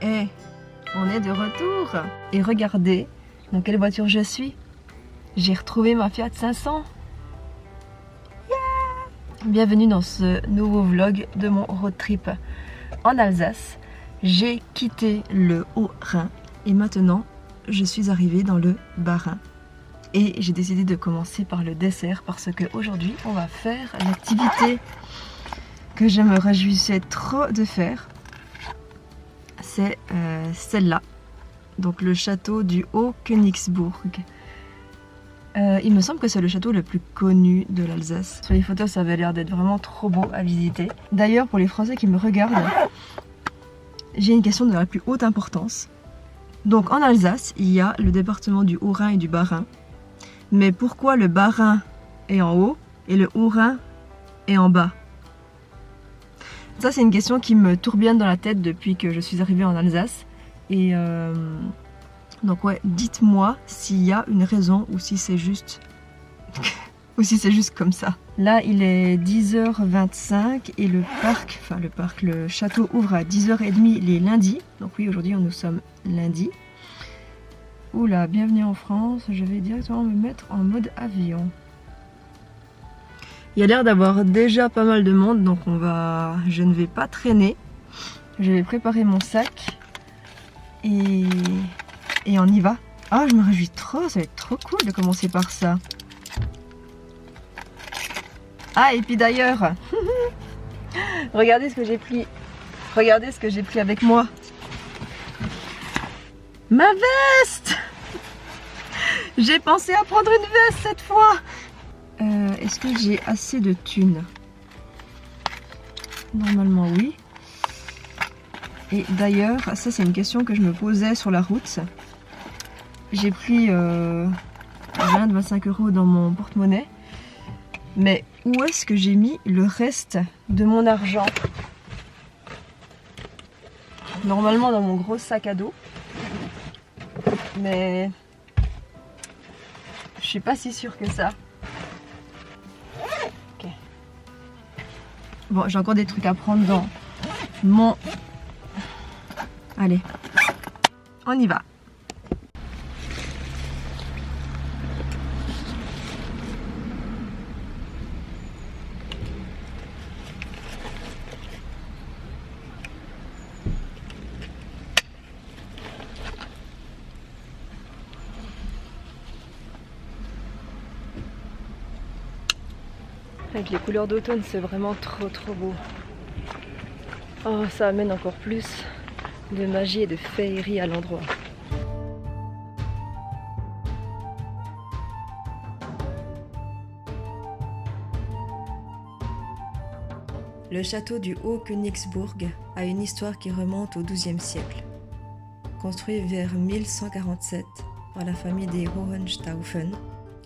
Et on est de retour. Et regardez dans quelle voiture je suis. J'ai retrouvé ma Fiat 500. Yeah! Bienvenue dans ce nouveau vlog de mon road trip en Alsace. J'ai quitté le Haut-Rhin et maintenant je suis arrivée dans le Bas-Rhin. Et j'ai décidé de commencer par le dessert parce qu'aujourd'hui on va faire l'activité que je me réjouissais trop de faire. C'est celle-là, donc le château du Haut-Königsbourg. Il me semble que c'est le château le plus connu de l'Alsace. Sur les photos ça avait l'air d'être vraiment trop beau à visiter. D'ailleurs pour les Français qui me regardent, j'ai une question de la plus haute importance. Donc en Alsace, il y a le département du Haut-Rhin et du Bas-Rhin. Mais pourquoi le Bas-Rhin est en haut et le Haut-Rhin est en bas? Ça c'est une question qui me tourbillonne dans la tête depuis que je suis arrivée en Alsace. Et donc ouais, dites-moi s'il y a une raison ou si c'est juste... ou si c'est juste comme ça. Là il est 10h25 et le château ouvre à 10h30 les lundis. Donc oui, aujourd'hui nous sommes lundi. Oula, bienvenue en France, je vais directement me mettre en mode avion. Il y a l'air d'avoir déjà pas mal de monde, donc je ne vais pas traîner. Je vais préparer mon sac et on y va. Ah, je me réjouis trop, ça va être trop cool de commencer par ça. Ah, et puis d'ailleurs, regardez ce que j'ai pris. Regardez ce que j'ai pris avec moi. Ma veste! J'ai pensé à prendre une veste cette fois. Est-ce que j'ai assez de thunes? Normalement oui. Et d'ailleurs, ça c'est une question que je me posais sur la route. J'ai pris 20-25 € dans mon porte-monnaie. Mais où est-ce que j'ai mis le reste de mon argent? Normalement dans mon gros sac à dos. Mais je suis pas si sûre que ça. Okay. Bon, j'ai encore des trucs à prendre dans mon... Allez, on y va. Avec les couleurs d'automne, c'est vraiment trop beau. Oh, ça amène encore plus de magie et de féerie à l'endroit. Le château du Haut-Königsbourg a une histoire qui remonte au XIIe siècle. Construit vers 1147 par la famille des Hohenstaufen,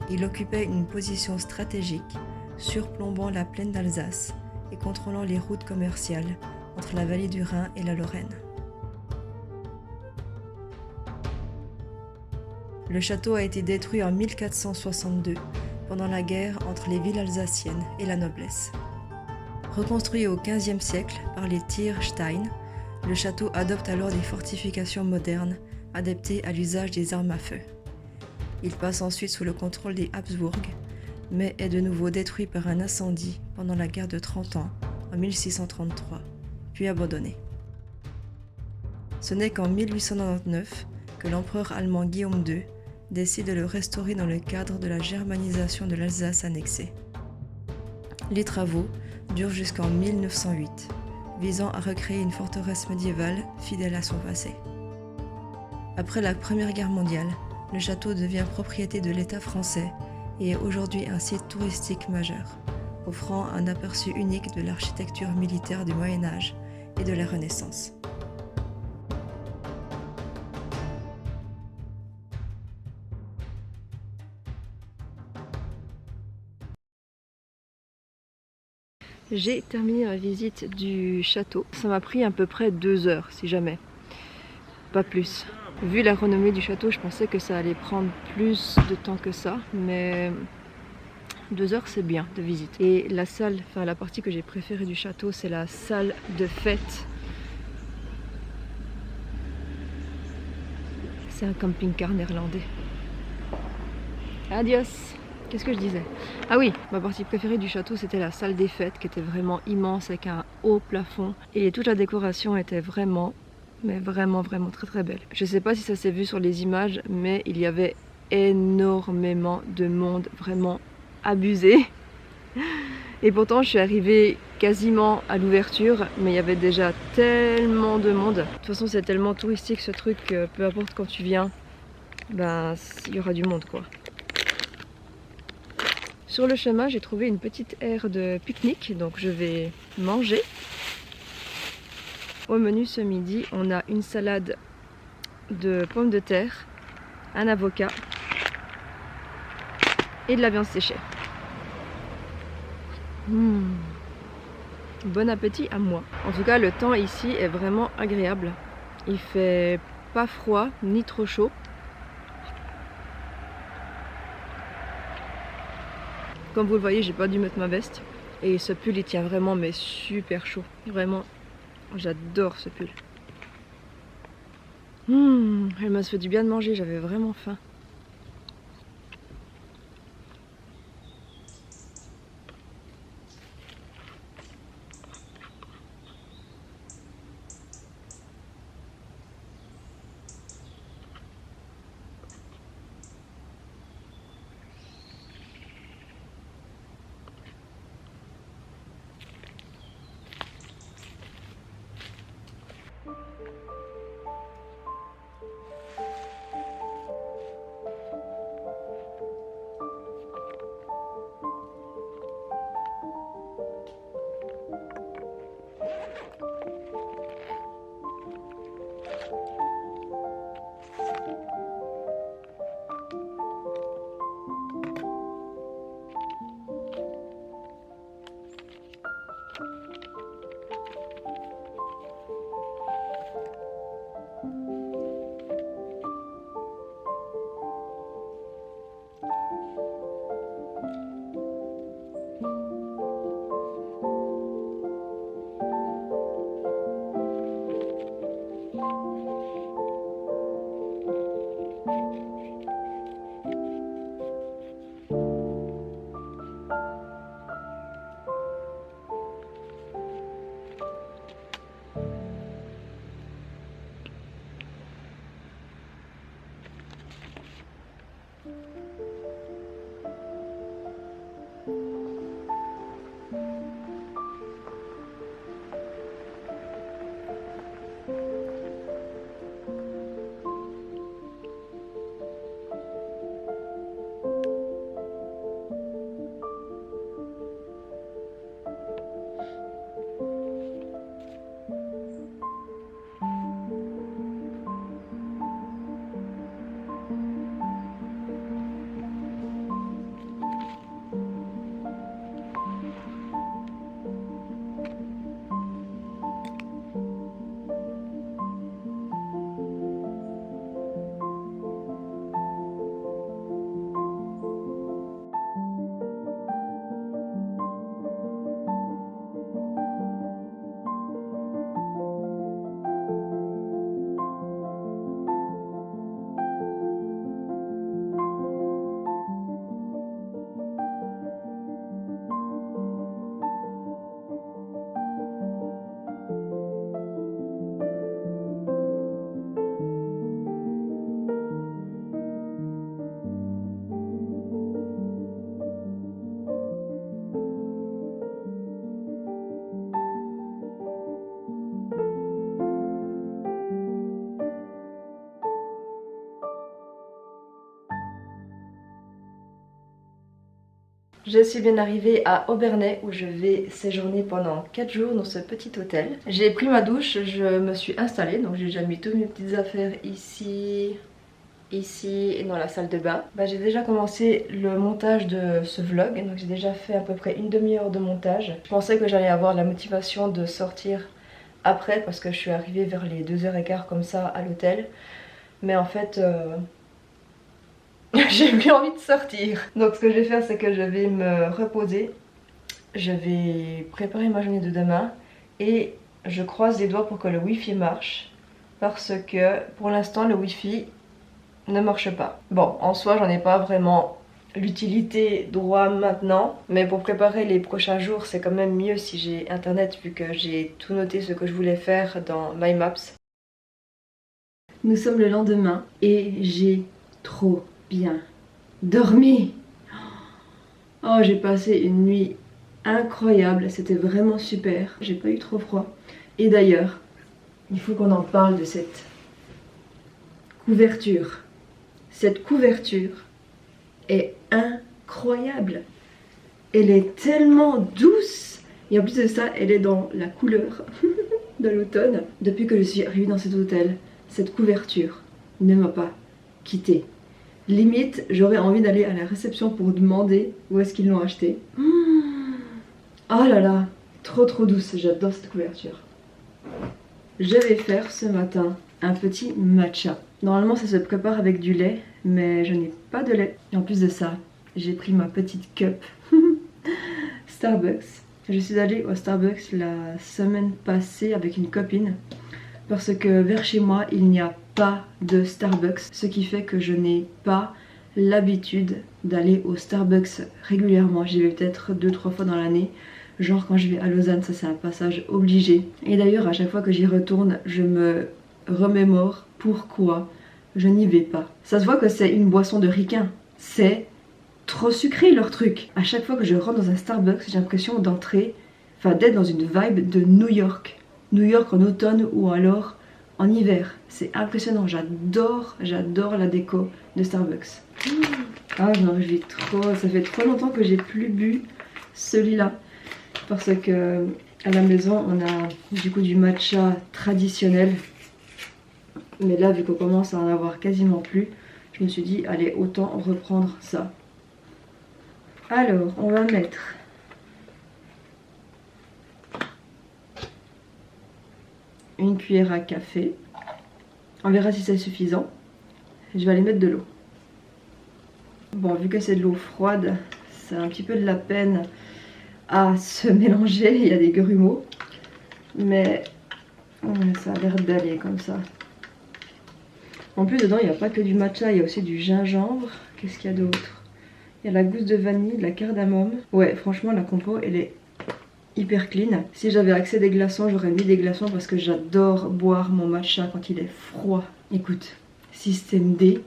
il occupait une position stratégique surplombant la plaine d'Alsace et contrôlant les routes commerciales entre la vallée du Rhin et la Lorraine. Le château a été détruit en 1462 pendant la guerre entre les villes alsaciennes et la noblesse. Reconstruit au XVe siècle par les Tierstein, le château adopte alors des fortifications modernes adaptées à l'usage des armes à feu. Il passe ensuite sous le contrôle des Habsbourg, mais est de nouveau détruit par un incendie pendant la guerre de 30 ans en 1633, puis abandonné. Ce n'est qu'en 1899 que l'empereur allemand Guillaume II décide de le restaurer dans le cadre de la germanisation de l'Alsace annexée. Les travaux durent jusqu'en 1908, visant à recréer une forteresse médiévale fidèle à son passé. Après la Première Guerre mondiale, le château devient propriété de l'État français et est aujourd'hui un site touristique majeur, offrant un aperçu unique de l'architecture militaire du Moyen Âge et de la Renaissance. J'ai terminé la visite du château. Ça m'a pris à peu près 2 heures, si jamais. Pas plus. Vu la renommée du château, je pensais que ça allait prendre plus de temps que ça, mais 2 heures c'est bien de visite. Et la salle, enfin la partie que j'ai préférée du château, c'est la salle de fête. C'est un camping-car néerlandais. Adios. Qu'est-ce que je disais? Ah oui, ma partie préférée du château, c'était la salle des fêtes qui était vraiment immense avec un haut plafond. Et toute la décoration était vraiment, mais vraiment très très belle. Je sais pas si ça s'est vu sur les images, mais il y avait énormément de monde, vraiment abusé. Et pourtant je suis arrivée quasiment à l'ouverture, mais il y avait déjà tellement de monde. De toute façon c'est tellement touristique ce truc que peu importe quand tu viens, ben il y aura du monde quoi. Sur le chemin j'ai trouvé une petite aire de pique-nique, donc je vais manger. Au menu ce midi on a une salade de pommes de terre, un avocat et de la viande séchée. Bon appétit à moi. En tout cas le temps ici est vraiment agréable. Il fait pas froid ni trop chaud. Comme vous le voyez, j'ai pas dû mettre ma veste. Et ce pull il tient vraiment mais super chaud. Vraiment, j'adore ce pull. Elle m'a fait du bien de manger, j'avais vraiment faim. Je suis bien arrivée à Obernai où je vais séjourner pendant 4 jours dans ce petit hôtel. J'ai pris ma douche, je me suis installée, donc j'ai déjà mis toutes mes petites affaires ici et dans la salle de bain. J'ai déjà commencé le montage de ce vlog, donc j'ai déjà fait à peu près une demi-heure de montage. Je pensais que j'allais avoir la motivation de sortir après parce que je suis arrivée vers les 2h15 comme ça à l'hôtel. Mais en fait... j'ai plus envie de sortir. Donc ce que je vais faire c'est que je vais me reposer. Je vais préparer ma journée de demain. Et je croise les doigts pour que le wifi marche. Parce que pour l'instant le wifi ne marche pas. Bon, en soi, j'en ai pas vraiment l'utilité droit maintenant, mais pour préparer les prochains jours, c'est quand même mieux si j'ai internet vu que j'ai tout noté ce que je voulais faire dans My Maps. Nous sommes le lendemain et j'ai trop bien dormi. Oh, j'ai passé une nuit incroyable, c'était vraiment super, j'ai pas eu trop froid. Et d'ailleurs, il faut qu'on en parle de cette couverture. Cette couverture est incroyable. Elle est tellement douce. Et en plus de ça, elle est dans la couleur de l'automne. Depuis que je suis arrivée dans cet hôtel, cette couverture ne m'a pas quittée. Limite, j'aurais envie d'aller à la réception pour demander où est-ce qu'ils l'ont acheté. Oh là là, trop douce, j'adore cette couverture. Je vais faire ce matin un petit matcha. Normalement ça se prépare avec du lait, mais je n'ai pas de lait. Et en plus de ça, j'ai pris ma petite cup Starbucks. Je suis allée au Starbucks la semaine passée avec une copine parce que vers chez moi il n'y a pas de Starbucks, ce qui fait que je n'ai pas l'habitude d'aller au Starbucks régulièrement. J'y vais peut-être 2-3 fois dans l'année. Genre quand je vais à Lausanne, ça c'est un passage obligé. Et d'ailleurs à chaque fois que j'y retourne, je me remémore pourquoi je n'y vais pas. Ça se voit que c'est une boisson de ricain. C'est trop sucré leur truc. À chaque fois que je rentre dans un Starbucks, j'ai l'impression d'entrer, enfin d'être dans une vibe de New York. New York en automne ou alors en hiver. C'est impressionnant, j'adore la déco de Starbucks. Ah, je me réjouis trop, ça fait trop longtemps que j'ai plus bu celui-là. Parce que à la maison on a du coup du matcha traditionnel. Mais là vu qu'on commence à en avoir quasiment plus, je me suis dit allez autant reprendre ça. Alors on va mettre une cuillère à café. On verra si c'est suffisant. Je vais aller mettre de l'eau. Bon, vu que c'est de l'eau froide, c'est un petit peu de la peine à se mélanger. Il y a des grumeaux. Mais ça a l'air d'aller comme ça. En plus, dedans, il n'y a pas que du matcha, il y a aussi du gingembre. Qu'est-ce qu'il y a d'autre? Il y a la gousse de vanille, de la cardamome. Ouais, franchement, la compo, elle est hyper clean. Si j'avais accès à des glaçons, j'aurais mis des glaçons parce que j'adore boire mon matcha quand il est froid. Écoute, système D,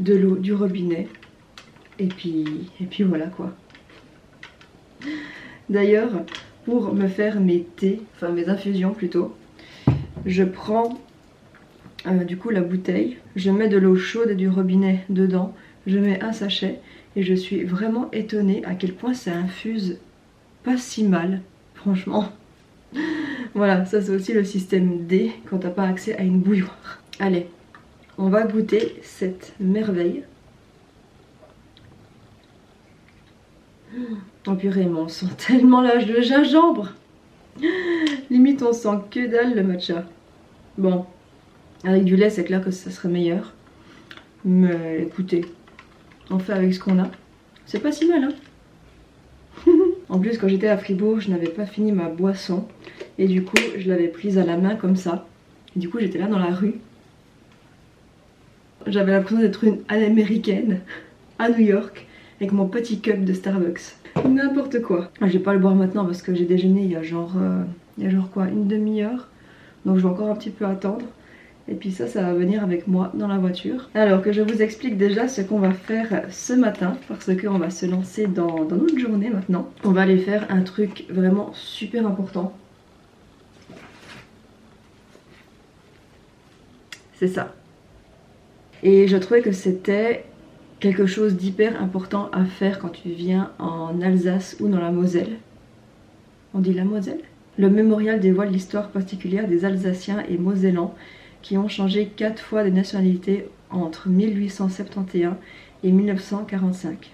de l'eau du robinet et puis voilà quoi. D'ailleurs, pour me faire mes thés, enfin mes infusions plutôt, je prends du coup la bouteille, je mets de l'eau chaude et du robinet dedans, je mets un sachet et je suis vraiment étonnée à quel point ça infuse pas si mal. Franchement, voilà, ça c'est aussi le système D quand t'as pas accès à une bouilloire. Allez, on va goûter cette merveille. Oh purée, mais on sent tellement le gingembre. Limite on sent que dalle le matcha. Bon, avec du lait c'est clair que ça serait meilleur. Mais écoutez, on fait avec ce qu'on a. C'est pas si mal hein. En plus quand j'étais à Fribourg je n'avais pas fini ma boisson et du coup je l'avais prise à la main comme ça. Et du coup j'étais là dans la rue. J'avais l'impression d'être une américaine à New York avec mon petit cup de Starbucks. N'importe quoi. Je vais pas le boire maintenant parce que j'ai déjeuné il y a genre quoi, une demi-heure. Donc je vais encore un petit peu attendre. Et puis ça va venir avec moi dans la voiture. Alors que je vous explique déjà ce qu'on va faire ce matin. Parce qu'on va se lancer dans notre journée maintenant. On va aller faire un truc vraiment super important. C'est ça. Et je trouvais que c'était quelque chose d'hyper important à faire quand tu viens en Alsace ou dans la Moselle. On dit la Moselle? Le mémorial dévoile l'histoire particulière des Alsaciens et Mosellans qui ont changé 4 fois de nationalité entre 1871 et 1945.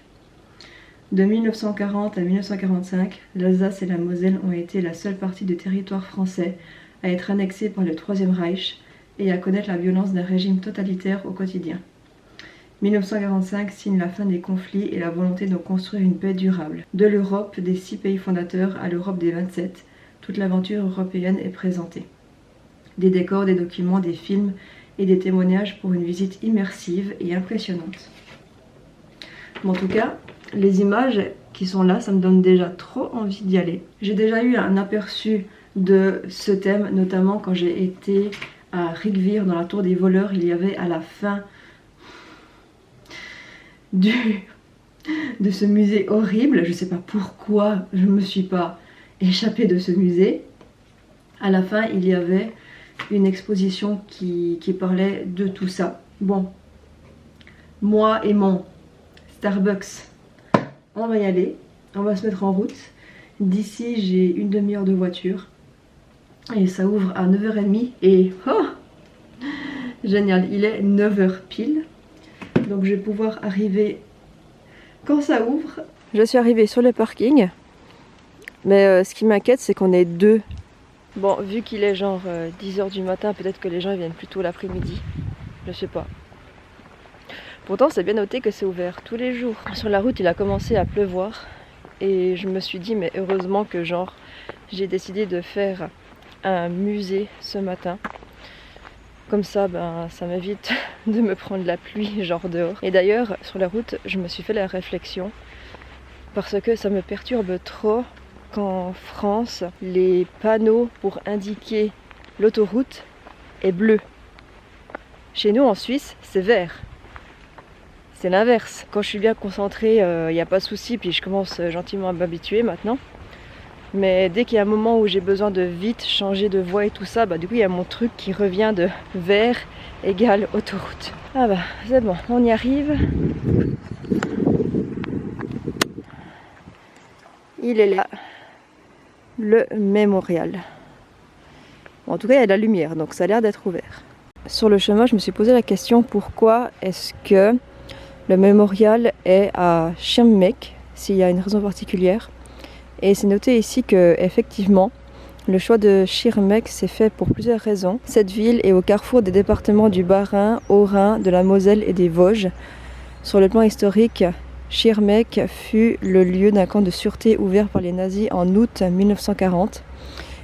De 1940 à 1945, l'Alsace et la Moselle ont été la seule partie du territoire français à être annexée par le Troisième Reich et à connaître la violence d'un régime totalitaire au quotidien. 1945 signe la fin des conflits et la volonté de construire une paix durable. De l'Europe des 6 pays fondateurs à l'Europe des 27, toute l'aventure européenne est présentée. Des décors, des documents, des films et des témoignages pour une visite immersive et impressionnante. Mais en tout cas, les images qui sont là, ça me donne déjà trop envie d'y aller. J'ai déjà eu un aperçu de ce thème, notamment quand j'ai été à Rigvir dans la tour des voleurs. Il y avait à la fin de ce musée horrible, je sais pas pourquoi je me suis pas échappée de ce musée. À la fin, il y avait une exposition qui parlait de tout ça. Bon, moi et mon Starbucks, on va y aller, on va se mettre en route. D'ici, j'ai une demi-heure de voiture et ça ouvre à 9h30 et oh, génial, il est 9h pile. Donc je vais pouvoir arriver quand ça ouvre. Je suis arrivée sur le parking, mais ce qui m'inquiète, c'est qu'on est deux. Bon, vu qu'il est genre 10h du matin, peut-être que les gens ils viennent plus tôt l'après-midi. Je sais pas. Pourtant, c'est bien noté que c'est ouvert tous les jours. Sur la route, il a commencé à pleuvoir. Et je me suis dit, mais heureusement que genre, j'ai décidé de faire un musée ce matin. Comme ça, ben, ça m'évite de me prendre la pluie, genre dehors. Et d'ailleurs, sur la route, je me suis fait la réflexion. Parce que ça me perturbe trop qu'en France, les panneaux pour indiquer l'autoroute est bleu. Chez nous, en Suisse, c'est vert. C'est l'inverse. Quand je suis bien concentrée, il n'y a pas de souci, puis je commence gentiment à m'habituer maintenant. Mais dès qu'il y a un moment où j'ai besoin de vite changer de voie et tout ça, bah du coup il y a mon truc qui revient de vert égale autoroute. Ah bah c'est bon, on y arrive. Il est là, le mémorial. En tout cas il y a de la lumière, donc ça a l'air d'être ouvert. Sur le chemin, je me suis posé la question pourquoi est-ce que le mémorial est à Schirmeck, s'il y a une raison particulière. Et c'est noté ici que effectivement, le choix de Schirmeck s'est fait pour plusieurs raisons. Cette ville est au carrefour des départements du Bas-Rhin, Haut-Rhin, de la Moselle et des Vosges. Sur le plan historique, Schirmeck fut le lieu d'un camp de sûreté ouvert par les nazis en août 1940.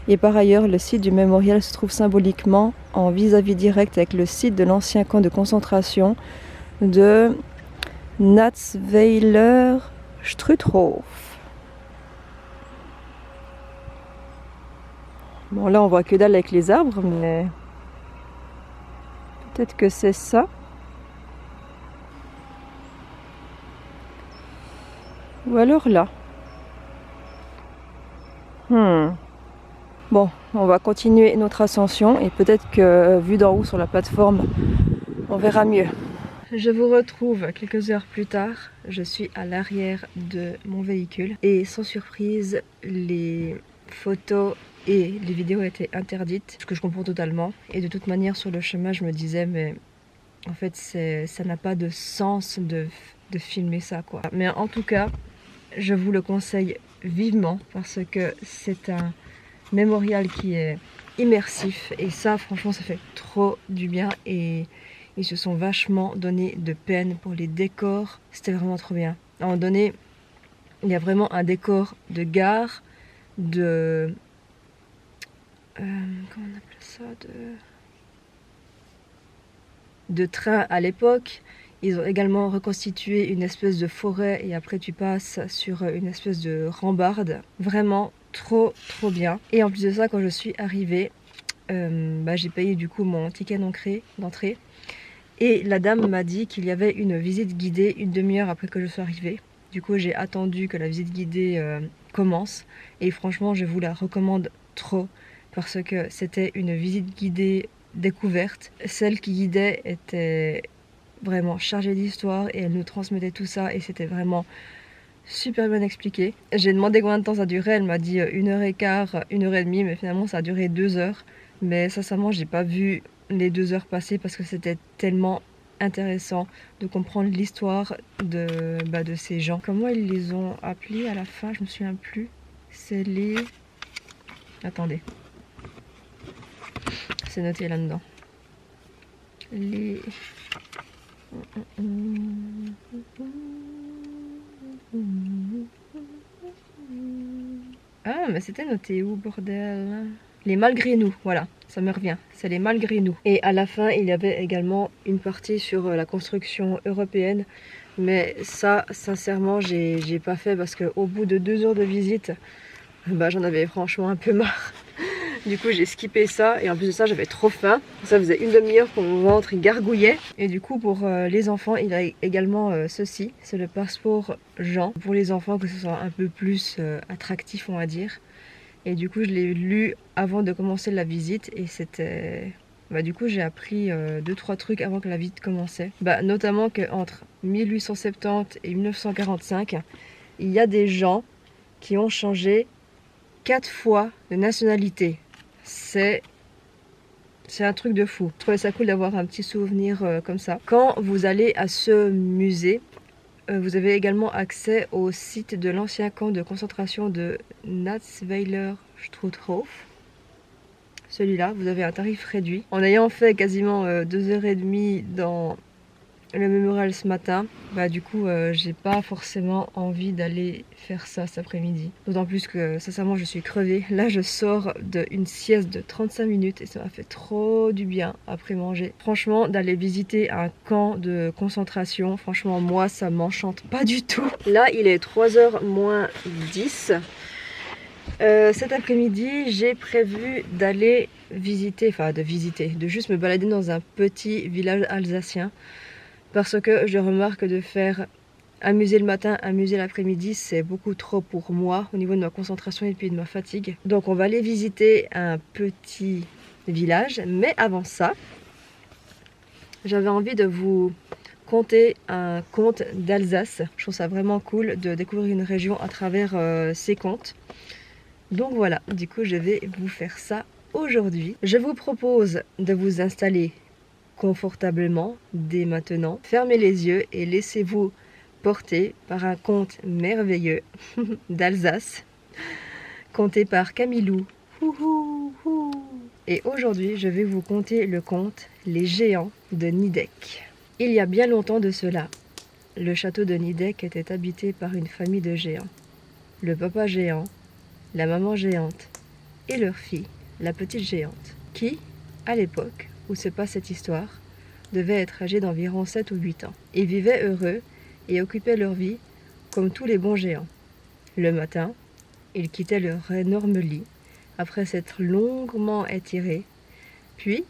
Et par ailleurs, le site du mémorial se trouve symboliquement en vis-à-vis direct avec le site de l'ancien camp de concentration de Natzweiler-Struthof. Bon, là on voit que dalle avec les arbres, mais peut-être que c'est ça. Ou alors là. Bon, on va continuer notre ascension et peut-être que vu d'en haut sur la plateforme, on verra mieux. Je vous retrouve quelques heures plus tard. Je suis à l'arrière de mon véhicule et sans surprise, les photos et les vidéos étaient interdites, ce que je comprends totalement. Et de toute manière, sur le chemin, je me disais, mais en fait, ça n'a pas de sens de filmer ça, quoi. Mais en tout cas, je vous le conseille vivement parce que c'est un mémorial qui est immersif et ça, franchement, ça fait trop du bien et ils se sont vachement donné de peine pour les décors. C'était vraiment trop bien. À un moment donné, il y a vraiment un décor de gare, de... comment on appelle ça, de train à l'époque. Ils ont également reconstitué une espèce de forêt et après tu passes sur une espèce de rambarde. Vraiment trop bien. Et en plus de ça, quand je suis arrivée, j'ai payé du coup mon ticket d'entrée. Et la dame m'a dit qu'il y avait une visite guidée une demi-heure après que je sois arrivée. Du coup, j'ai attendu que la visite guidée commence. Et franchement, je vous la recommande trop parce que c'était une visite guidée découverte. Celle qui guidait était vraiment chargée d'histoire et elle nous transmettait tout ça et c'était vraiment super bien expliqué. J'ai demandé combien de temps ça durait, elle m'a dit 1h15, 1h30, mais finalement ça a duré 2 heures. Mais sincèrement, j'ai pas vu les 2 heures passer parce que c'était tellement intéressant de comprendre l'histoire de ces gens. Comment ils les ont appelés à la fin, je me souviens plus. C'est les... Attendez. C'est noté là-dedans. Les... Ah, mais c'était noté où, bordel? Les malgré nous, voilà, ça me revient, c'est les malgré nous. Et à la fin, il y avait également une partie sur la construction européenne. Mais ça, sincèrement, j'ai pas fait parce qu'au bout de 2 heures de visite, bah, j'en avais franchement un peu marre. Du coup, j'ai skippé ça et en plus de ça, j'avais trop faim. Ça faisait une demi-heure que mon ventre il gargouillait. Et du coup, pour les enfants, il a également ceci. C'est le passeport Jean. Pour les enfants, que ce soit un peu plus attractif, on va dire. Et du coup, je l'ai lu avant de commencer la visite et c'était... Bah, du coup, j'ai appris 2-3 trucs avant que la visite commençait. Bah, notamment qu'entre 1870 et 1945, il y a des gens qui ont changé 4 fois de nationalité. C'est un truc de fou. Je trouvais ça cool d'avoir un petit souvenir comme ça. Quand vous allez à ce musée, vous avez également accès au site de l'ancien camp de concentration de Natzweiler-Struthof. Celui-là, vous avez un tarif réduit. En ayant fait quasiment 2h30 dans le mémorial ce matin, bah du coup j'ai pas forcément envie d'aller faire ça cet après-midi. D'autant plus que sincèrement je suis crevée. Là je sors d'une sieste de 35 minutes et ça m'a fait trop du bien après manger. Franchement d'aller visiter un camp de concentration, franchement moi ça m'enchante pas du tout. Là il est 3h moins 10. Cet après-midi, j'ai prévu d'aller visiter, de juste me balader dans un petit village alsacien. Parce que je remarque de faire un musée le matin, un musée l'après-midi, c'est beaucoup trop pour moi au niveau de ma concentration et puis de ma fatigue. Donc on va aller visiter un petit village. Mais avant ça, j'avais envie de vous conter un conte d'Alsace. Je trouve ça vraiment cool de découvrir une région à travers ces contes. Donc voilà, du coup je vais vous faire ça aujourd'hui. Je vous propose de vous installer confortablement dès maintenant. Fermez les yeux et laissez-vous porter par un conte merveilleux d'Alsace, conté par Camilou. Et aujourd'hui, je vais vous conter le conte Les Géants de Nidec. Il y a bien longtemps de cela, le château de Nidec était habité par une famille de géants. Le papa géant, la maman géante et leur fille, la petite géante, qui, à l'époque où se passe cette histoire, devaient être âgés d'environ 7 ou 8 ans. Ils vivaient heureux et occupaient leur vie comme tous les bons géants. Le matin, ils quittaient leur énorme lit après s'être longuement étirés, puis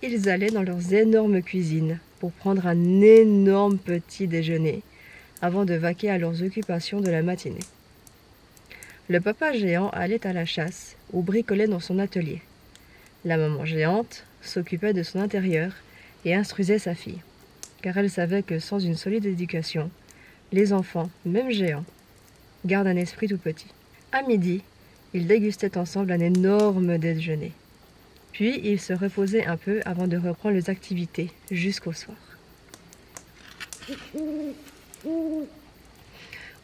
ils allaient dans leurs énormes cuisines pour prendre un énorme petit déjeuner avant de vaquer à leurs occupations de la matinée. Le papa géant allait à la chasse ou bricolait dans son atelier. La maman géante s'occupait de son intérieur et instruisait sa fille, car elle savait que sans une solide éducation, les enfants, même géants, gardent un esprit tout petit. À midi, ils dégustaient ensemble un énorme déjeuner. Puis ils se reposaient un peu avant de reprendre les activités jusqu'au soir.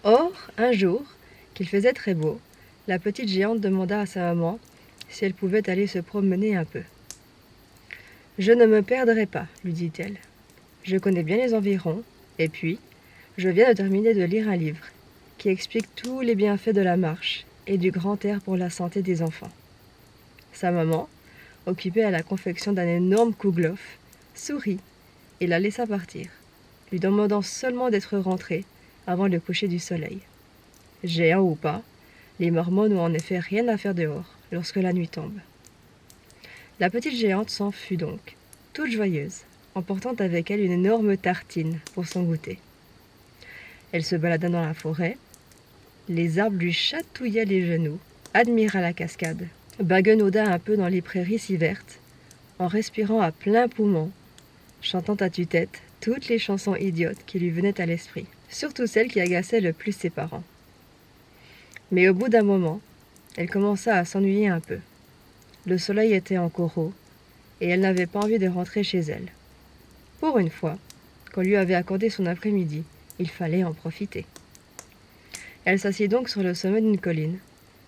Or, un jour, qu'il faisait très beau, la petite géante demanda à sa maman si elle pouvait aller se promener un peu. « Je ne me perdrai pas, lui dit-elle. Je connais bien les environs, et puis, je viens de terminer de lire un livre qui explique tous les bienfaits de la marche et du grand air pour la santé des enfants. » Sa maman, occupée à la confection d'un énorme kouglof, sourit et la laissa partir, lui demandant seulement d'être rentrée avant le coucher du soleil. Géant ou pas, les Mormons n'ont en effet rien à faire dehors lorsque la nuit tombe. La petite géante s'en fut donc, toute joyeuse, emportant avec elle une énorme tartine pour son goûter. Elle se balada dans la forêt, les arbres lui chatouillaient les genoux, admira la cascade, baguenauda un peu dans les prairies si vertes, en respirant à plein poumon, chantant à tue-tête toutes les chansons idiotes qui lui venaient à l'esprit, surtout celles qui agaçaient le plus ses parents. Mais au bout d'un moment, elle commença à s'ennuyer un peu. Le soleil était encore haut, et elle n'avait pas envie de rentrer chez elle. Pour une fois, qu'on lui avait accordé son après-midi, il fallait en profiter. Elle s'assit donc sur le sommet d'une colline,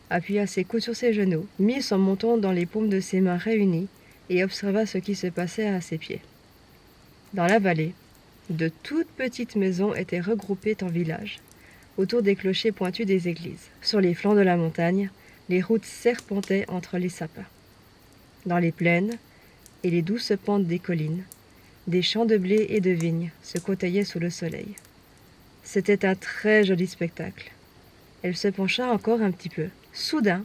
appuya ses coudes sur ses genoux, mit son menton dans les paumes de ses mains réunies et observa ce qui se passait à ses pieds. Dans la vallée, de toutes petites maisons étaient regroupées en villages, autour des clochers pointus des églises. Sur les flancs de la montagne, les routes serpentaient entre les sapins. Dans les plaines et les douces pentes des collines, des champs de blé et de vignes se côtoyaient sous le soleil. C'était un très joli spectacle. Elle se pencha encore un petit peu. Soudain,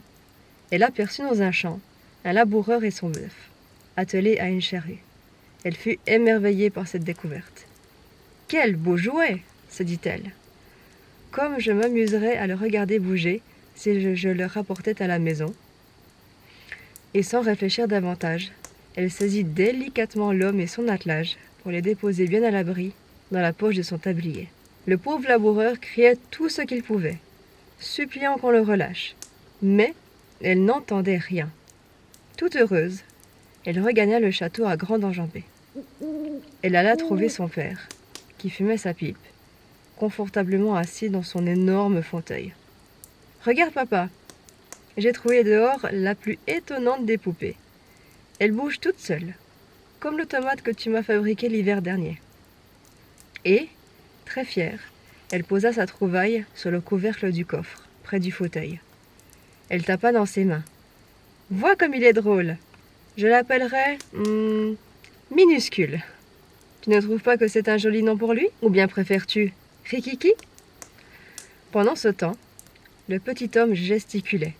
elle aperçut dans un champ un laboureur et son bœuf, attelés à une charrue. Elle fut émerveillée par cette découverte. « Quel beau jouet !» se dit-elle. « Comme je m'amuserais à le regarder bouger si je le rapportais à la maison. » Et sans réfléchir davantage, elle saisit délicatement l'homme et son attelage pour les déposer bien à l'abri dans la poche de son tablier. Le pauvre laboureur criait tout ce qu'il pouvait, suppliant qu'on le relâche. Mais elle n'entendait rien. Toute heureuse, elle regagna le château à grande enjambée. Elle alla trouver son père, qui fumait sa pipe, confortablement assis dans son énorme fauteuil. « Regarde, papa, j'ai trouvé dehors la plus étonnante des poupées. Elle bouge toute seule, comme l'automate que tu m'as fabriqué l'hiver dernier. » Et, très fière, elle posa sa trouvaille sur le couvercle du coffre, près du fauteuil. Elle tapa dans ses mains. « Vois comme il est drôle. Je l'appellerai minuscule. Tu ne trouves pas que c'est un joli nom pour lui? Ou bien préfères-tu Rikiki ?» Pendant ce temps, le petit homme gesticulait,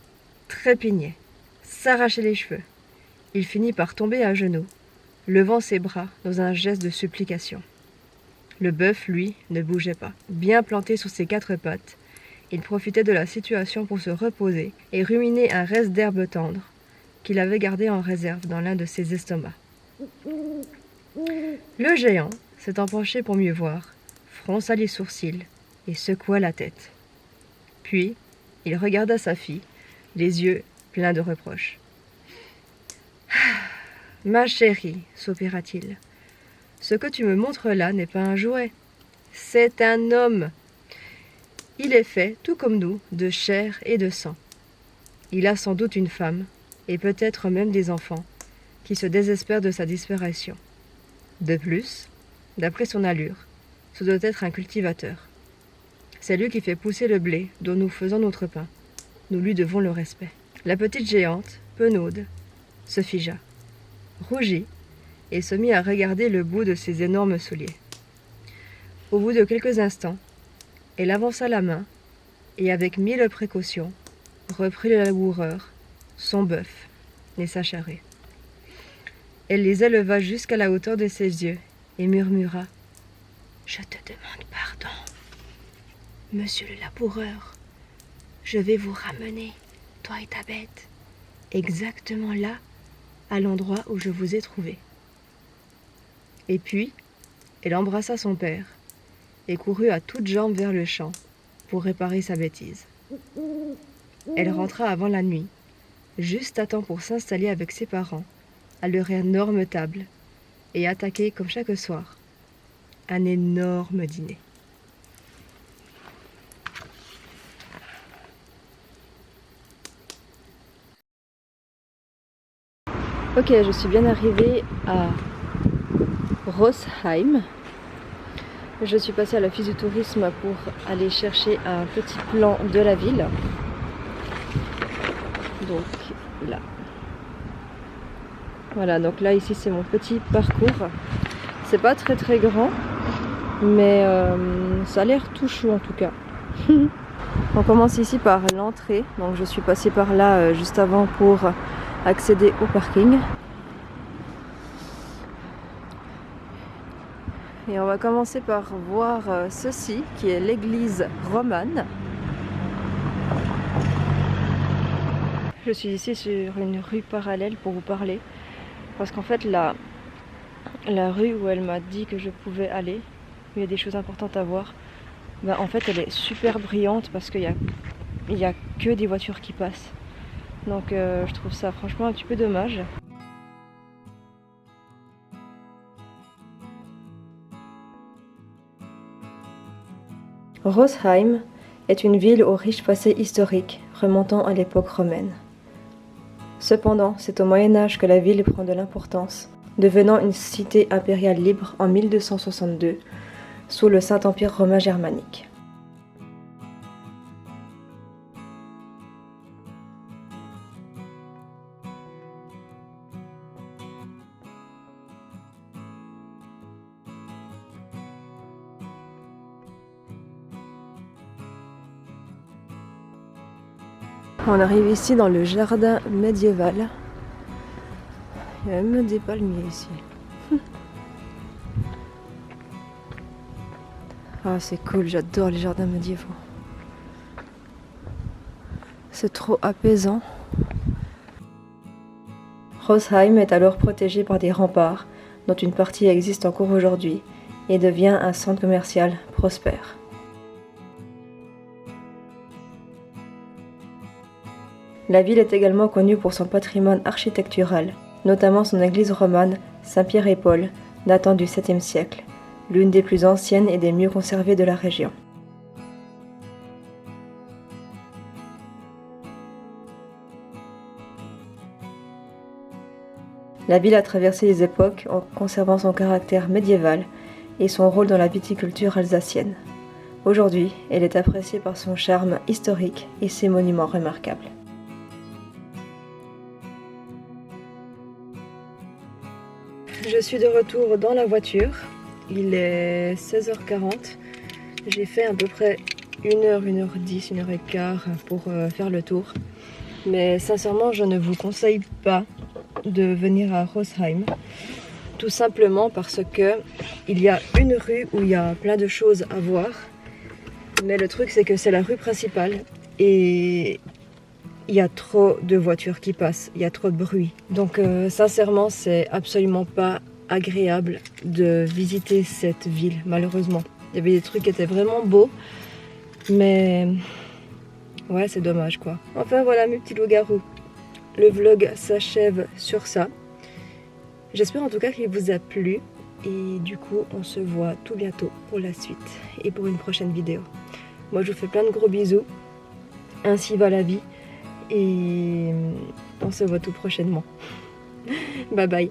trépignait, s'arrachait les cheveux. Il finit par tomber à genoux, levant ses bras dans un geste de supplication. Le bœuf, lui, ne bougeait pas. Bien planté sur ses quatre pattes, il profitait de la situation pour se reposer et ruminer un reste d'herbe tendre qu'il avait gardé en réserve dans l'un de ses estomacs. Le géant, s'étant penché pour mieux voir, fronça les sourcils et secoua la tête. Puis, il regarda sa fille, les yeux pleins de reproches. « Ma chérie, soupira-t-il, ce que tu me montres là n'est pas un jouet, c'est un homme. Il est fait, tout comme nous, de chair et de sang. Il a sans doute une femme, et peut-être même des enfants, qui se désespèrent de sa disparition. De plus, d'après son allure, ce doit être un cultivateur. C'est lui qui fait pousser le blé dont nous faisons notre pain. Nous lui devons le respect. » La petite géante, penaude, se figea, rougit et se mit à regarder le bout de ses énormes souliers. Au bout de quelques instants, elle avança la main et, avec 1000 précautions, reprit le laboureur, son bœuf et sa charrue. Elle les éleva jusqu'à la hauteur de ses yeux et murmura « Je te demande pardon, monsieur le laboureur. Je vais vous ramener, toi et ta bête, exactement là, à l'endroit où je vous ai trouvé. » Et puis, elle embrassa son père et courut à toutes jambes vers le champ pour réparer sa bêtise. Elle rentra avant la nuit, juste à temps pour s'installer avec ses parents à leur énorme table et attaquer, comme chaque soir, un énorme dîner. Ok, je suis bien arrivée à Rosheim. Je suis passée à l'office du tourisme pour aller chercher un petit plan de la ville. Donc là. Voilà, donc là ici c'est mon petit parcours. C'est pas très grand, mais ça a l'air tout chou en tout cas. On commence ici par l'entrée, donc je suis passée par là juste avant pour accéder au parking. Et on va commencer par voir ceci, qui est l'église romane. Je suis ici sur une rue parallèle pour vous parler, parce qu'en fait la rue où elle m'a dit que je pouvais aller, où il y a des choses importantes à voir, en fait elle est super brillante parce qu'il y a que des voitures qui passent. Donc je trouve ça franchement un petit peu dommage. Rosheim est une ville au riche passé historique remontant à l'époque romaine. Cependant, c'est au Moyen-Âge que la ville prend de l'importance, devenant une cité impériale libre en 1262, sous le Saint-Empire romain germanique. On arrive ici dans le jardin médiéval. Il y a même des palmiers ici. Ah, c'est cool, j'adore les jardins médiévaux. C'est trop apaisant. Rosheim est alors protégé par des remparts, dont une partie existe encore aujourd'hui, et devient un centre commercial prospère. La ville est également connue pour son patrimoine architectural, notamment son église romane Saint-Pierre et Paul, datant du 7e siècle, l'une des plus anciennes et des mieux conservées de la région. La ville a traversé les époques en conservant son caractère médiéval et son rôle dans la viticulture alsacienne. Aujourd'hui, elle est appréciée par son charme historique et ses monuments remarquables. Je suis de retour dans la voiture, il est 16h40, j'ai fait à peu près 1h, 1h10, 1h15 pour faire le tour. Mais sincèrement, je ne vous conseille pas de venir à Rosheim, tout simplement parce que il y a une rue où il y a plein de choses à voir, mais le truc c'est que c'est la rue principale et il y a trop de voitures qui passent, il y a trop de bruit. Donc sincèrement, c'est absolument pas agréable de visiter cette ville, malheureusement. Il y avait des trucs qui étaient vraiment beaux, mais ouais, c'est dommage quoi. Enfin voilà mes petits loups-garous. Le vlog s'achève sur ça. J'espère en tout cas qu'il vous a plu. Et du coup, on se voit tout bientôt pour la suite et pour une prochaine vidéo. Moi, je vous fais plein de gros bisous. Ainsi va la vie. Et on se voit tout prochainement. Bye bye.